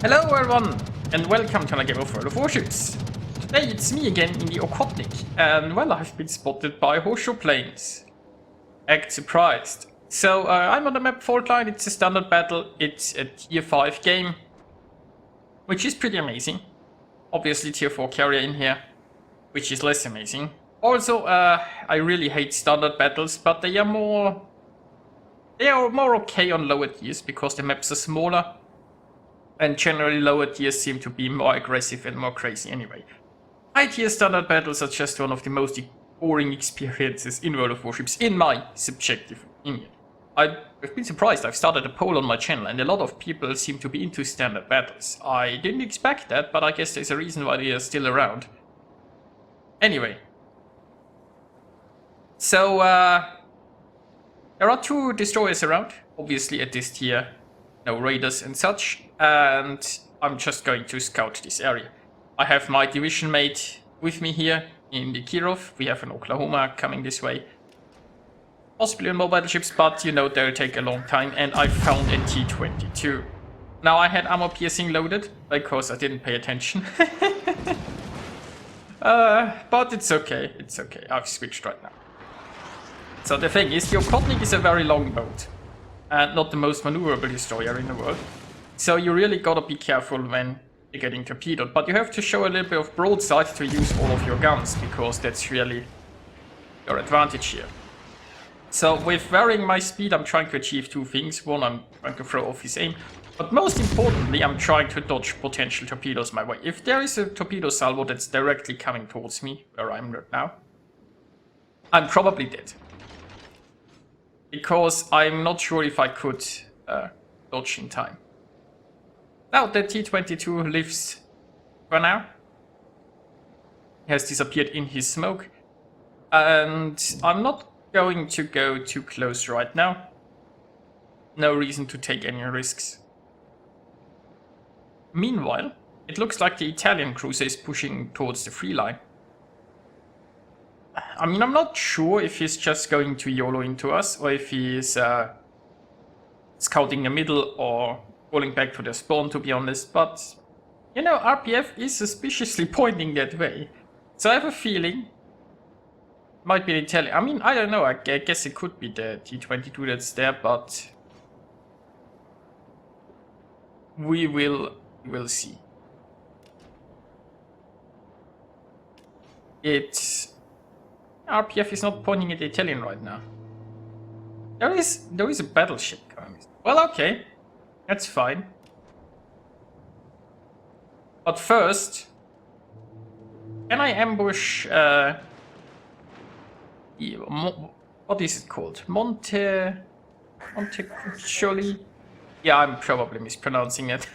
Hello everyone, and welcome to another game of Warships. Today it's me again in the Okhotnik, and well, I've been spotted by planes. Act surprised. So I'm on the map Fault Line. It's a standard battle. It's a tier 5 game, which is pretty amazing. Obviously tier 4 carrier in here, which is less amazing. Also, I really hate standard battles, but they are more okay on lower tiers because the maps are smaller. And generally lower tiers seem to be more aggressive and more crazy anyway. High tier standard battles are just one of the most boring experiences in World of Warships, in my subjective opinion. I've been surprised. I've started a poll on my channel and a lot of people seem to be into standard battles. I didn't expect that, but I guess there's a reason why they are still around. Anyway. So, there are 2 destroyers around, obviously at this tier. No raiders and such, and I'm just going to scout this area. I have my division mate with me here in the Kirov. We have an Oklahoma coming this way. Possibly on more battleships, but you know they'll take a long time, and I found a T-22. Now I had armor piercing loaded, because I didn't pay attention. But it's okay, I've switched right now. So the thing is, the Okhotnik is a very long boat. And not the most maneuverable destroyer in the world. So you really gotta be careful when you're getting torpedoed. But you have to show a little bit of broadside to use all of your guns, because that's really your advantage here. So with varying my speed, I'm trying to achieve 2 things. One, I'm trying to throw off his aim. But most importantly, I'm trying to dodge potential torpedoes my way. If there is a torpedo salvo that's directly coming towards me, where I'm right now, I'm probably dead. Because I'm not sure if I could dodge in time. Now the T-22 lives for now. He has disappeared in his smoke. And I'm not going to go too close right now. No reason to take any risks. Meanwhile, it looks like the Italian cruiser is pushing towards the free line. I mean, I'm not sure if he's just going to YOLO into us, or if he's scouting the middle or falling back to the spawn, to be honest. But, you know, RPF is suspiciously pointing that way. So I have a feeling it might be the Italian. I mean, I don't know. I guess it could be the T-22 that's there, but we will see. RPF is not pointing at the Italian right now. There is a battleship coming. Well, okay. That's fine. But first, can I ambush what is it called? Monteccholi? Yeah, I'm probably mispronouncing it.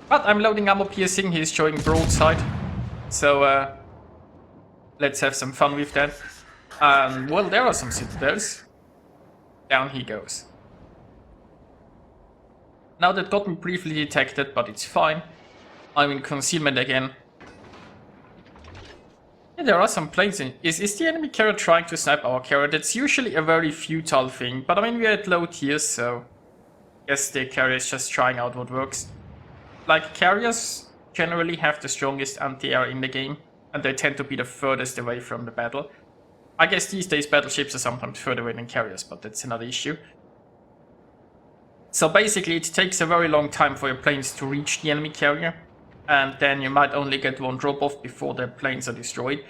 But I'm loading armor piercing, he's showing broadside. So let's have some fun with that. And well, there are some citadels. Down he goes. Now that got me briefly detected, but it's fine. I'm in concealment again. Yeah, there are some planes in. Is the enemy carrier trying to snipe our carrier? That's usually a very futile thing, but I mean we're at low tiers, so I guess the carrier is just trying out what works. Like, carriers generally have the strongest anti-air in the game. And they tend to be the furthest away from the battle. I guess these days battleships are sometimes further away than carriers, but that's another issue. So basically it takes a very long time for your planes to reach the enemy carrier. And then you might only get 1 drop off before the planes are destroyed.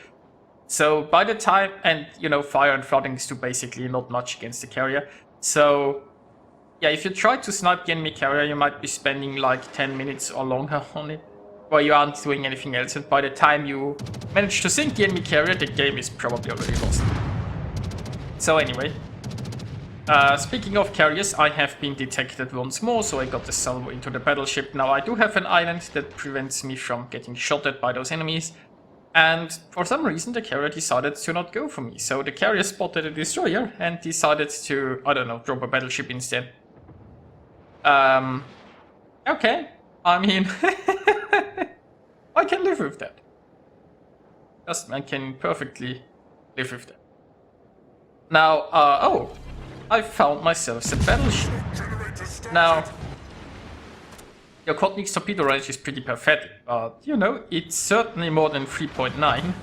So by the time, and you know, fire and flooding is basically not much against the carrier. So yeah, if you try to snipe the enemy carrier, you might be spending like 10 minutes or longer on it. Where you aren't doing anything else, and by the time you manage to sink the enemy carrier, the game is probably already lost. So anyway, speaking of carriers, I have been detected once more, so I got the salvo into the battleship. Now I do have an island that prevents me from getting shot at by those enemies, and for some reason the carrier decided to not go for me. So the carrier spotted a destroyer and decided to, I don't know, drop a battleship instead. Okay, I mean... I can live with that. I can perfectly live with that. Now, I found myself a battleship. Now, The Okhotnik's torpedo range is pretty pathetic, but you know, it's certainly more than 3.9.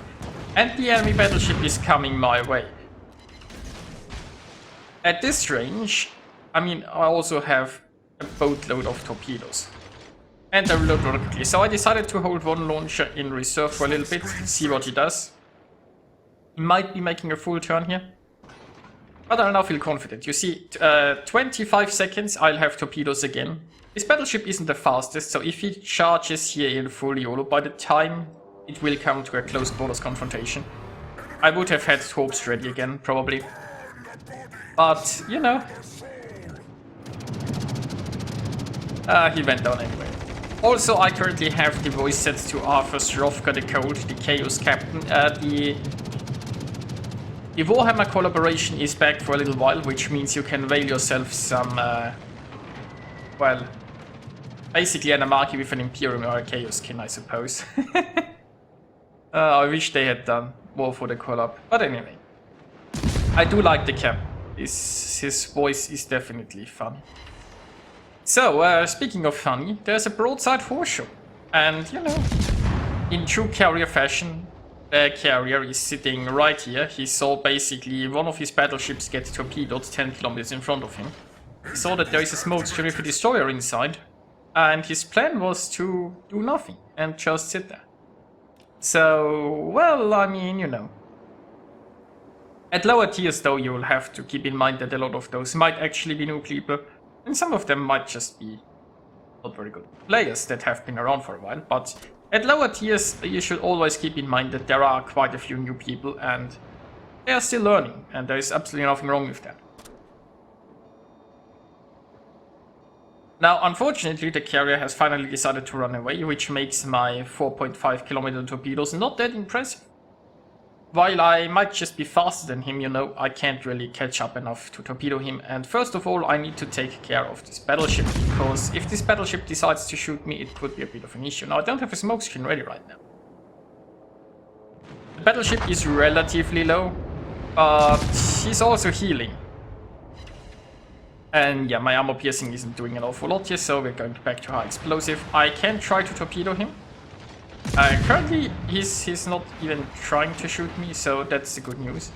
And the enemy battleship is coming my way. At this range, I mean, I also have a boatload of torpedoes. And I reload rather quickly. So I decided to hold one launcher in reserve for a little bit, see what he does. He might be making a full turn here. But I now feel confident. You see, 25 seconds, I'll have torpedoes again. His battleship isn't the fastest, so if he charges here in full YOLO, by the time it will come to a close quarters confrontation, I would have had torps ready again, probably. But, you know, he went down anyway. Also, I currently have the voice set to Arthur Strovka the Cold, the Chaos Captain. The Warhammer collaboration is back for a little while, which means you can avail yourself some, well, basically an Anarchy with an Imperium or a Chaos skin, I suppose. I wish they had done more for the collab. But anyway, I do like the cap. His voice is definitely funny. So, speaking of funny, there's a broadside foreshow. And, you know, in true carrier fashion, the carrier is sitting right here. He saw basically one of his battleships get torpedoed 10 kilometers in front of him. He saw that there is a smoke screen with a destroyer inside. And his plan was to do nothing and just sit there. So, well, I mean, you know. At lower tiers, though, you will have to keep in mind that a lot of those might actually be new people. And some of them might just be not very good players that have been around for a while. But at lower tiers, you should always keep in mind that there are quite a few new people and they are still learning. And there is absolutely nothing wrong with that. Now, unfortunately, the carrier has finally decided to run away, which makes my 4.5 kilometer torpedoes not that impressive. While I might just be faster than him, you know, I can't really catch up enough to torpedo him. And first of all, I need to take care of this battleship, because if this battleship decides to shoot me, it could be a bit of an issue. Now, I don't have a smoke screen ready right now. The battleship is relatively low, but she's also healing. And yeah, my armor piercing isn't doing an awful lot here, so we're going back to high explosive. I can try to torpedo him. Currently, he's not even trying to shoot me, so that's the good news.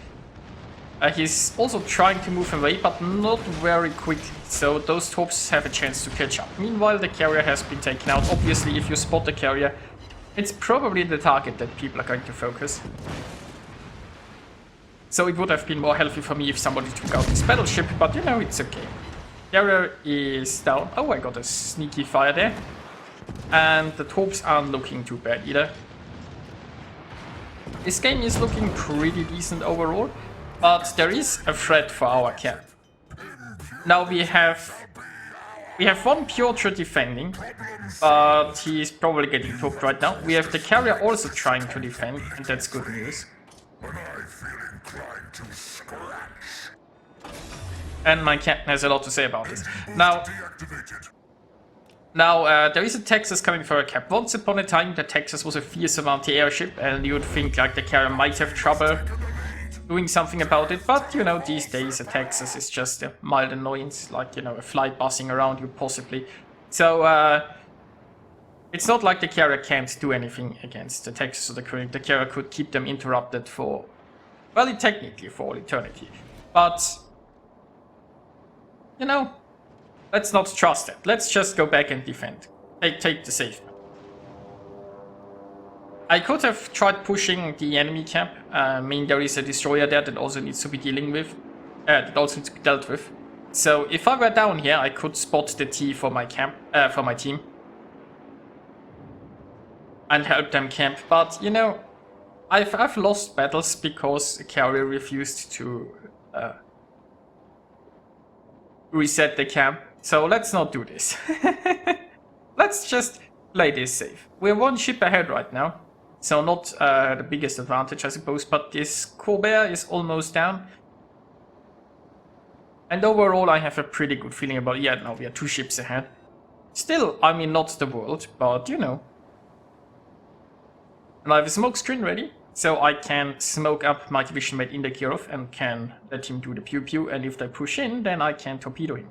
He's also trying to move away, but not very quickly, so those torps have a chance to catch up. Meanwhile, the carrier has been taken out. Obviously, if you spot the carrier, it's probably the target that people are going to focus. So it would have been more healthy for me if somebody took out this battleship, but you know, it's okay. Carrier is down. Oh, I got a sneaky fire there. And the torps aren't looking too bad either. This game is looking pretty decent overall, but there is a threat for our camp. Now we have one Piotr defending, but he is probably getting torped right now. We have the carrier also trying to defend, and that's good news. And my captain has a lot to say about this. Now, there is a Texas coming for a cap. Once upon a time, the Texas was a fearsome anti-airship, and you would think like the carrier might have trouble doing something about it. But, you know, these days a Texas is just a mild annoyance, like, you know, a flight buzzing around you possibly. So, it's not like the carrier can't do anything against the Texas or the carrier. The carrier could keep them interrupted for, well, technically for all eternity. But, you know, let's not trust it. Let's just go back and defend. Take the safe. I could have tried pushing the enemy camp. I mean, there is a destroyer there that also needs to be dealt with. So if I were down here, I could spot the T for my camp, for my team, and help them camp. But you know, I've lost battles because the carrier refused to reset the camp. So let's not do this. Let's just play this safe. We're one ship ahead right now, so not the biggest advantage, I suppose, but this Colbert is almost down. And overall, I have a pretty good feeling about it. Yeah, no, we are 2 ships ahead. Still, I mean, not the world, but you know. And I have a smoke screen ready, so I can smoke up my division mate Indekirov and can let him do the pew pew, and if they push in, then I can torpedo him.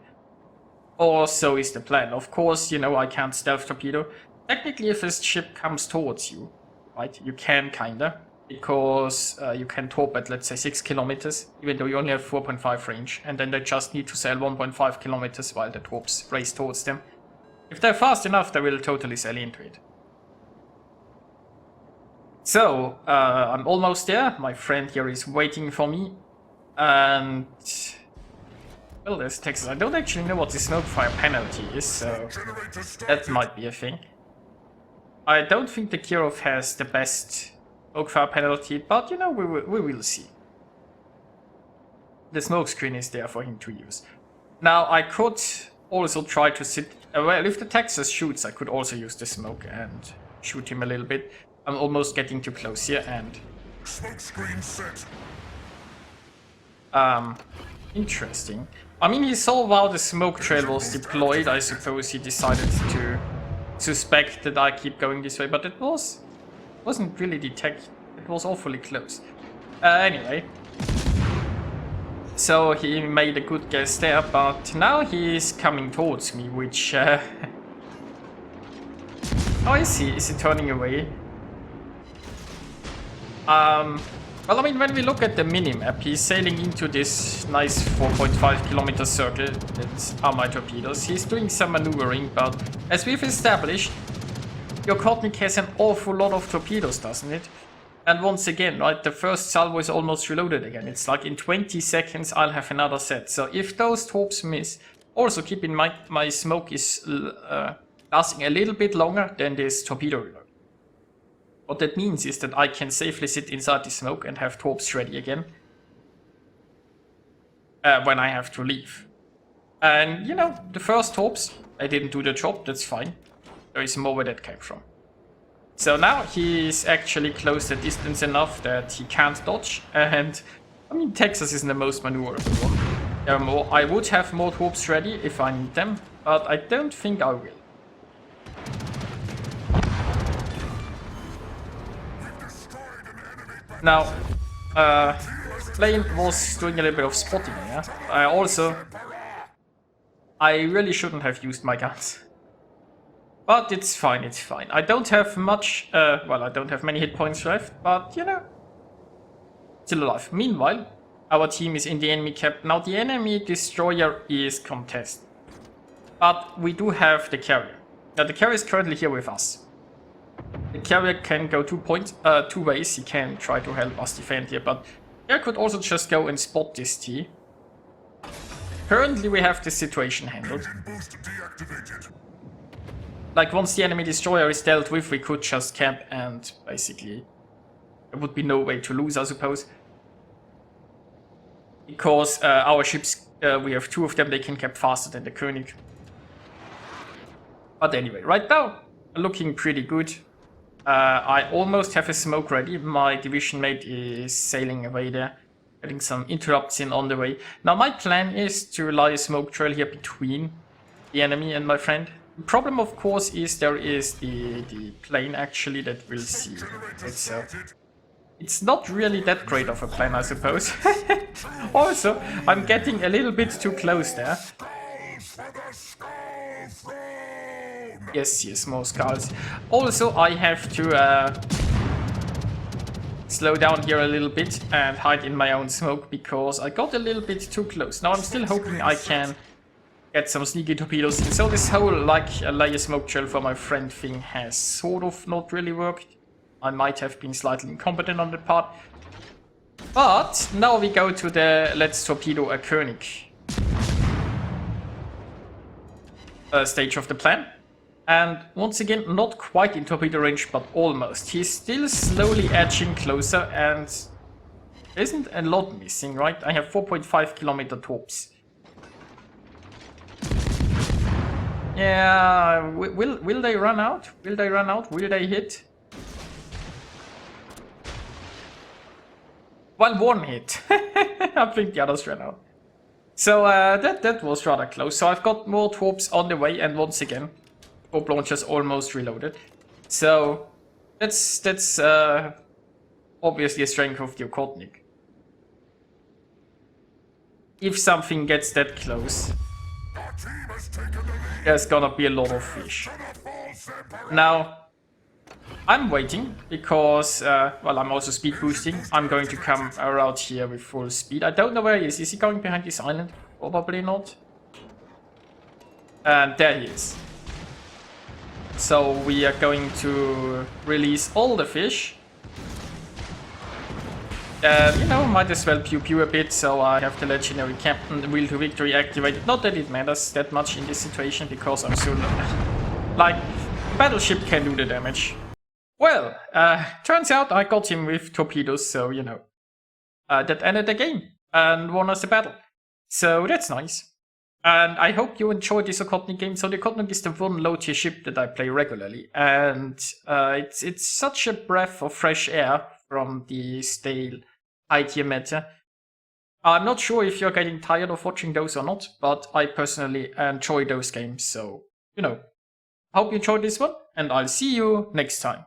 Or so is the plan. Of course, you know, I can't stealth torpedo. Technically, if a ship comes towards you, right, you can kinda. Because you can torp at, let's say, 6 kilometers, even though you only have 4.5 range. And then they just need to sail 1.5 kilometers while the torps race towards them. If they're fast enough, they will totally sail into it. So, I'm almost there. My friend here is waiting for me. And... well, there's Texas. I don't actually know what the smoke fire penalty is, so that might be a thing. I don't think the Kirov has the best smoke fire penalty, but you know, we will see. The smoke screen is there for him to use. Now, I could also try to sit... well, if the Texas shoots, I could also use the smoke and shoot him a little bit. I'm almost getting too close here, and... smoke screen set. Interesting. I mean, he saw while the smoke trail was deployed. I suppose he decided to suspect that I keep going this way, but it wasn't really detected. It was awfully close. Anyway. So he made a good guess there, but now he is coming towards me, which... oh, I see. Is he turning away? Well, I mean, when we look at the minimap, he's sailing into this nice 4.5 kilometer circle that are my torpedoes. He's doing some maneuvering, but as we've established, the Okhotnik has an awful lot of torpedoes, doesn't it? And once again, right, the first salvo is almost reloaded again. It's like in 20 seconds I'll have another set. So if those torps miss, also keep in mind my smoke is lasting a little bit longer than this torpedo reload. What that means is that I can safely sit inside the smoke and have torps ready again when I have to leave. And, you know, the first torps, I didn't do the job, that's fine. There is more where that came from. So now he's actually close the distance enough that he can't dodge. And, I mean, Texas isn't the most maneuverable one. I would have more torps ready if I need them, but I don't think I will. Now, plane was doing a little bit of spotting here. I really shouldn't have used my guns. But it's fine, it's fine. I don't have much, well, I don't have many hit points left, but, you know, still alive. Meanwhile, our team is in the enemy camp. Now, the enemy destroyer is contested. But we do have the carrier. Now, the carrier is currently here with us. The carrier can go two ways. He can try to help us defend here, but the carrier could also just go and spot this T. Currently, we have this situation handled. Like, once the enemy destroyer is dealt with, we could just camp and basically there would be no way to lose, I suppose. Because our ships, we have two of them, they can camp faster than the König. But anyway, right now, looking pretty good. I almost have a smoke ready. My division mate is sailing away there, getting some interrupts in on the way. Now my plan is to lie a smoke trail here between the enemy and my friend. The problem, of course, is there is the plane actually that we'll see. It's not really that great of a plan, I suppose. Also, I'm getting a little bit too close there. Yes, more skulls. Also, I have to slow down here a little bit and hide in my own smoke because I got a little bit too close. Now I'm still hoping I can get some sneaky torpedoes in. So this whole, like, lay a smoke trail for my friend thing has sort of not really worked. I might have been slightly incompetent on that part. But now we go to the let's torpedo a König stage of the plan. And once again, not quite in torpedo range, but almost. He's still slowly edging closer and there isn't a lot missing, right? I have 4.5 kilometer torps. Yeah, will they run out? Will they run out? Will they hit? Well, one hit. I think the others ran out. So that was rather close. So I've got more torps on the way, and once again, torp launchers almost reloaded. So that's obviously a strength of the Okhotnik. If something gets that close, team has taken the lead. there's gonna be a lot of fish. To the full separate. Now, I'm waiting because, well, I'm also speed boosting. I'm going to come around here with full speed. I don't know where he is. Is he going behind this island? Probably not. And there he is. So we are going to release all the fish. And, you know, might as well pew pew a bit, so I have the legendary captain wheel to victory activated. Not that it matters that much in this situation, because I'm so like, battleship can do the damage. Well, turns out I got him with torpedoes, so, you know, that ended the game and won us the battle. So that's nice. And I hope you enjoyed this Okhotnik game. So the Okhotnik is the one low-tier ship that I play regularly. And it's such a breath of fresh air from the stale high-tier meta. I'm not sure if you're getting tired of watching those or not, but I personally enjoy those games. So, you know, hope you enjoyed this one, and I'll see you next time.